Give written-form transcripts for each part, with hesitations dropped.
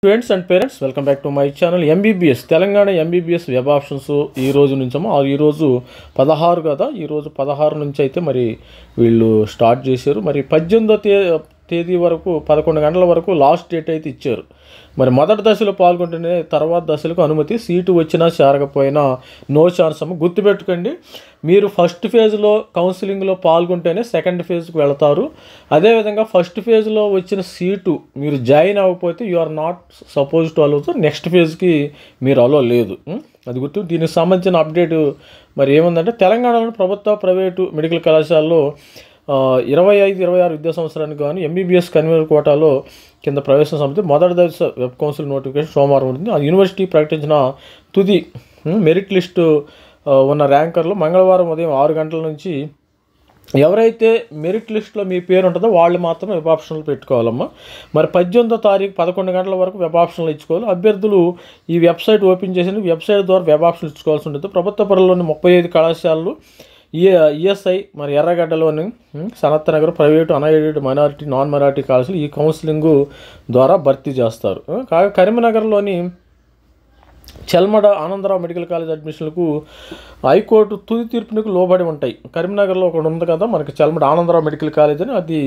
Students and parents, welcome back to my channel. MBBS Telangana MBBS web options ఈ రోజు నుంచేమో ఈరోజు 16 కదా, ఈరోజు 16 నుంచి అయితే మరి వీళ్ళు స్టార్ట్ చేశారు. మరి 18వ తేదీ వరకు 11 గంటల వరకు లాస్ట్ డేట్ అయితే ఇచ్చారు. మరి మొదటి దశలో పాల్గొంటేనే తర్వాత దశలకు అనుమతి, సీటు వచ్చినా చేరకపోయినా నో ఛాన్స్ అమ్మ. గుర్తుపెట్టుకోండి, మీరు ఫస్ట్ ఫేజ్లో కౌన్సిలింగ్లో పాల్గొంటేనే సెకండ్ ఫేజ్కి వెళతారు. అదేవిధంగా ఫస్ట్ ఫేజ్లో వచ్చిన సీటు మీరు జాయిన్ అవ్వకపోతే you are not suppose to allow, next ఫేజ్కి మీరు అలో లేదు. అది గుర్తు. దీనికి సంబంధించిన అప్డేట్ మరి ఏముందంటే, తెలంగాణలోని ప్రభుత్వ ప్రైవేటు మెడికల్ కళాశాలలో 25-26 విద్యా సంవత్సరానికి కానీ ఎంబీబీఎస్ కన్వీనర్ కోటాలో కింద ప్రవేశం సమితి మొదటి దశ వెబ్ కౌన్సిల్ నోటిఫికేషన్ సోమవారం ఉంటుంది. ఆ యూనివర్సిటీ ప్రకటించిన తుది మెరిట్ లిస్టు ఉన్న ర్యాంకర్లు మంగళవారం ఉదయం 6 గంటల నుంచి ఎవరైతే మెరిట్ లిస్ట్లో మీ పేరు ఉంటుందో వాళ్ళు మాత్రమే వెబ్ ఆప్షన్లు పెట్టుకోవాలమ్మా. మరి 18వ తారీఖు 11 గంటల వరకు వెబ్ ఆప్షన్లు ఇచ్చుకోవాలి. అభ్యర్థులు ఈ వెబ్సైట్ ఓపెన్ చేసి వెబ్సైట్ ద్వారా వెబ్ ఆప్షన్లు ఇచ్చుకోవాల్సి ఉంటుంది. ప్రభుత్వ పరిధిలోని 35 కళాశాలలు, ఈఎస్ఐ మరి ఎర్రగడ్డలోని Sanath Nagar private unaided minority non minority కళాశాలలు ఈ కౌన్సిలింగ్ ద్వారా భర్తీ చేస్తారు. కాగా కరీంనగర్లోని చెల్మడ ఆనందరావు మెడికల్ కాలేజ్ అడ్మిషన్లకు హైకోర్టు తుది తీర్పునికి లోబడి ఉంటాయి. కరీంనగర్లో ఒకటి ఉంది కదా మనకి, చెల్మడ ఆనందరావు మెడికల్ కాలేజ్ అని, అది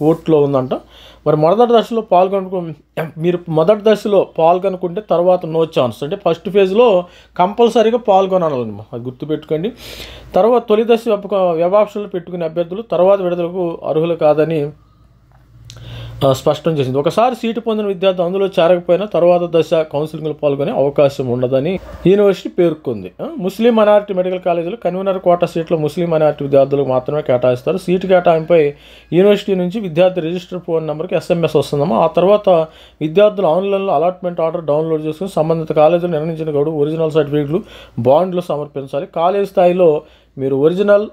కోర్టులో ఉందంట. మరి మీరు మొదటి దశలో పాల్గొనుకుంటే తర్వాత నో ఛాన్స్, అంటే ఫస్ట్ ఫేజ్లో కంపల్సరీగా పాల్గొనాలన్నమాట, అది గుర్తుపెట్టుకోండి. తర్వాత తొలి దశ వెబ్ ఆప్షన్లు పెట్టుకునే అభ్యర్థులు తర్వాత విడుదలకు అర్హులు కాదని స్పష్టం చేసింది. ఒకసారి సీటు పొందిన విద్యార్థి అందులో చేరకపోయినా తర్వాత దశ కౌన్సిలింగ్లో పాల్గొనే అవకాశం ఉండదని యూనివర్సిటీ పేర్కొంది. ముస్లిం మైనారిటీ మెడికల్ కాలేజీలు కన్వీనర్ కోటా సీట్లు ముస్లిం మైనారిటీ విద్యార్థులకు మాత్రమే కేటాయిస్తారు. సీటు కేటాయింపై యూనివర్సిటీ నుంచి విద్యార్థి రిజిస్టర్ ఫోన్ నెంబర్కి SMS వస్తుందమ్మా. ఆ తర్వాత విద్యార్థులు ఆన్లైన్లో అలాట్మెంట్ ఆర్డర్ డౌన్లోడ్ చేసుకుని సంబంధిత కాలేజీలు నిర్ణయించిన గడువు ఒరిజినల్ సర్టిఫికేట్లు, బాండ్లు సమర్పించాలి. కాలేజ్ స్థాయిలో మీరు ఒరిజినల్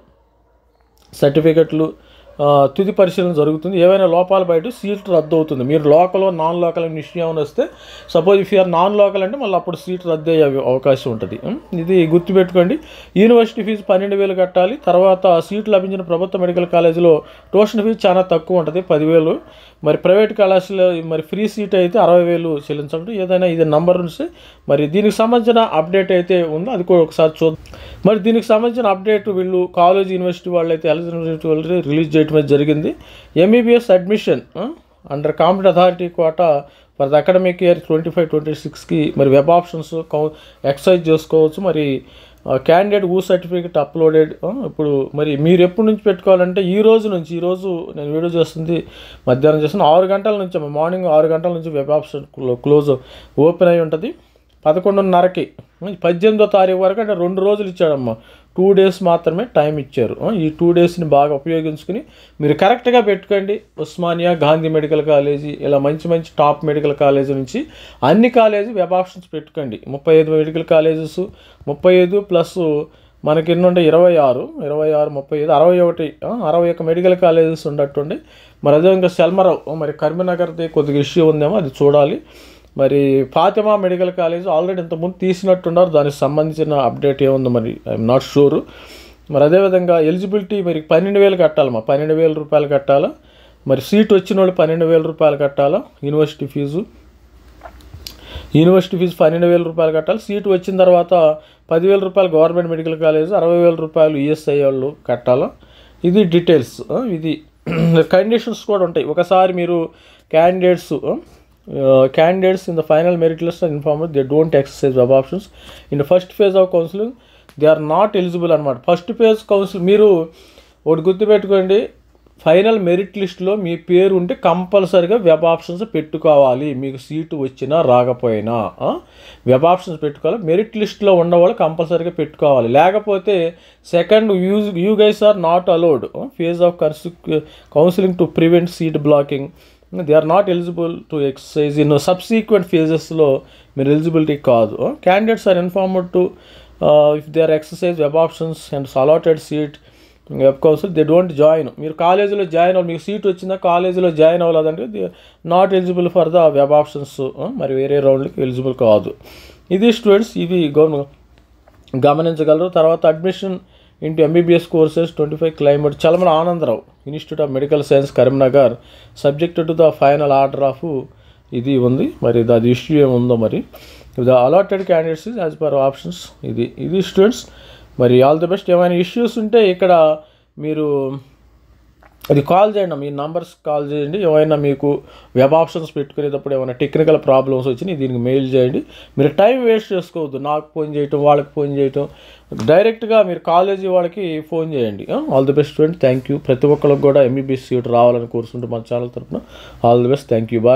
సర్టిఫికెట్లు తుది పరిశీలన జరుగుతుంది. ఏవైనా లోపాలు బయట సీట్ రద్దు అవుతుంది. మీరు లోకల్ నాన్ లోకల్ అనే విషయం ఏమైనా వస్తే, suppose if you're non local అంటే మళ్ళీ అప్పుడు సీట్ రద్దు అయ్యే అవకాశం ఉంటుంది. ఇది గుర్తుపెట్టుకోండి. యూనివర్సిటీ ఫీజు 12,000 కట్టాలి. తర్వాత సీట్లు లభించిన ప్రభుత్వ మెడికల్ కాలేజీలో ట్యూషన్ ఫీజు చాలా తక్కువ ఉంటుంది, 10,000. మరి ప్రైవేట్ కళాశాల మరి ఫ్రీ సీట్ అయితే 60,000 చెల్లించాలి. ఏదైనా ఇది నంబర్ నుంచి మరి దీనికి సంబంధించిన అప్డేట్ అయితే ఉందో అది కూడా ఒకసారి చూద్దాం. మరి దీనికి సంబంధించిన అప్డేట్ వీళ్ళు కాలేజ్ యూనివర్సిటీ వాళ్ళు అయితే యూనివర్సిటీ వాళ్ళు రిలీజ్ చేయడం జరిగింది. MBBS admission under competent authority quota for the academic year 25-26కి మరి వెబ్ ఆప్షన్స్ ఎక్సర్సైజ్ చేసుకోవచ్చు. మరి క్యాండిడేట్ సర్టిఫికేట్ అప్లోడెడ్. ఇప్పుడు మరి మీరు ఎప్పటి నుంచి పెట్టుకోవాలంటే ఈరోజు నేను వీడియో చేస్తుంది మధ్యాహ్నం చేస్తున్న 6 గంటల నుంచి, మార్నింగ్ 6 గంటల నుంచి వెబ్ ఆప్షన్ క్లోజ్ ఓపెన్ అయి ఉంటుంది. 11:30కి 18వ తారీఖు వరకు, అంటే 2 రోజులు ఇచ్చాడమ్మా, 2 డేస్ మాత్రమే టైం ఇచ్చారు. ఈ 2 డేస్ని బాగా ఉపయోగించుకుని మీరు కరెక్ట్గా పెట్టుకోండి. ఉస్మానియా, గాంధీ మెడికల్ కాలేజీ, ఇలా మంచి టాప్ మెడికల్ కాలేజీ నుంచి అన్ని కాలేజీ వెబ్ ఆప్షన్స్ పెట్టుకోండి. 35 మెడికల్ కాలేజెస్, 35 ప్లస్ మనకి ఎన్ని ఉంటే 26, 35, 61 మెడికల్ కాలేజెస్ ఉండట్టుండి. మరి అదేవిధంగా సెల్మరావు మరి కరీంనగర్ది కొద్దిగా ఇష్యూ ఉందేమో, అది చూడాలి. మరి ఫాతిమా మెడికల్ కాలేజ్ ఆల్రెడీ ఇంతకుముందు తీసినట్టున్నారు, దానికి సంబంధించిన అప్డేట్ ఏముందో మరి ఐఎమ్ నాట్ షూర్. మరి అదేవిధంగా ఎలిజిబిలిటీ మరి 12,000 కట్టాలమ్మా, 12,000 రూపాయలు కట్టాలా. మరి సీట్ వచ్చిన వాళ్ళు 12,000 రూపాయలు కట్టాలా. యూనివర్సిటీ ఫీజు 12,000 రూపాయలు కట్టాలి. సీటు వచ్చిన తర్వాత 10,000 రూపాయలు గవర్నమెంట్ మెడికల్ కాలేజ్, 60,000 రూపాయలు ఈఎస్ఐ వాళ్ళు కట్టాలా. ఇది డీటెయిల్స్. ఇది కండిషన్స్ కూడా ఉంటాయి. ఒకసారి మీరు candidates in the final merit list are informed they don't exercise web options in the first phase of counseling, they are not eligible అన్నమాట. ఫస్ట్ ఫేజ్ కౌన్సిల్ మీరు ఒకటి గుర్తుపెట్టుకోండి, ఫైనల్ మెరిట్ లిస్ట్లో మీ పేరు ఉంటే కంపల్సరీగా వెబ్ ఆప్షన్స్ పెట్టుకోవాలి. మీకు సీటు వచ్చినా రాకపోయినా వెబ్ ఆప్షన్స్ పెట్టుకోవాలి. మెరిట్ లిస్ట్లో ఉన్నవాళ్ళు కంపల్సరీగా పెట్టుకోవాలి. లేకపోతే second you guys are not allowed phase of counselling to prevent seat blocking. They are not eligible to exercise in subsequent ఫేజెస్లో మీరు ఎలిజిబిలిటీ కాదు. Candidates are informed to if they are exercise web options and allotted seat web council they don't join. మీరు కాలేజీలో join అవ్వాలి, మీకు seat వచ్చిందా కాలేజీలో join అవ్వలేదంటే they not eligible for the web options, మరి వేరే రౌండ్కి ఎలిజిబుల్ కాదు. ఇది స్టూడెంట్స్, ఇవి గమనించగలరు. తర్వాత admission into MBBS courses 25 climate Chalmala Anandarao Institute of Medical Science Karimnagar subjected to the final order of ఇది ఉంది. మరి అది ఇష్యూ ఏముందో మరి the allotted candidates as per options. ఇది స్టూడెంట్స్. మరి ఆల్ ది బెస్ట్. ఏమైనా ఇష్యూస్ ఉంటే ఇక్కడ మీరు అది కాల్ చేయండి, మీ నంబర్స్ కాల్ చేయండి. ఏమైనా మీకు వెబ్ ఆప్షన్స్ పెట్టుకునేటప్పుడు ఏమైనా టెక్నికల్ ప్రాబ్లమ్స్ వచ్చినాయి దీనికి మెయిల్ చేయండి. మీరు టైం వేస్ట్ చేసుకోవద్దు, నాకు ఫోన్ చేయటం వాళ్ళకి ఫోన్ చేయటం. డైరెక్ట్గా మీరు కాలేజీ వాళ్ళకి ఫోన్ చేయండి. All the best student. Thank you. ప్రతి ఒక్కరికి కూడా ఎంబీబీఎస్ సీట్ రావాలని కోరుకుంటూ మన ఛానల్ తరఫున all the best. Thank you. Bye.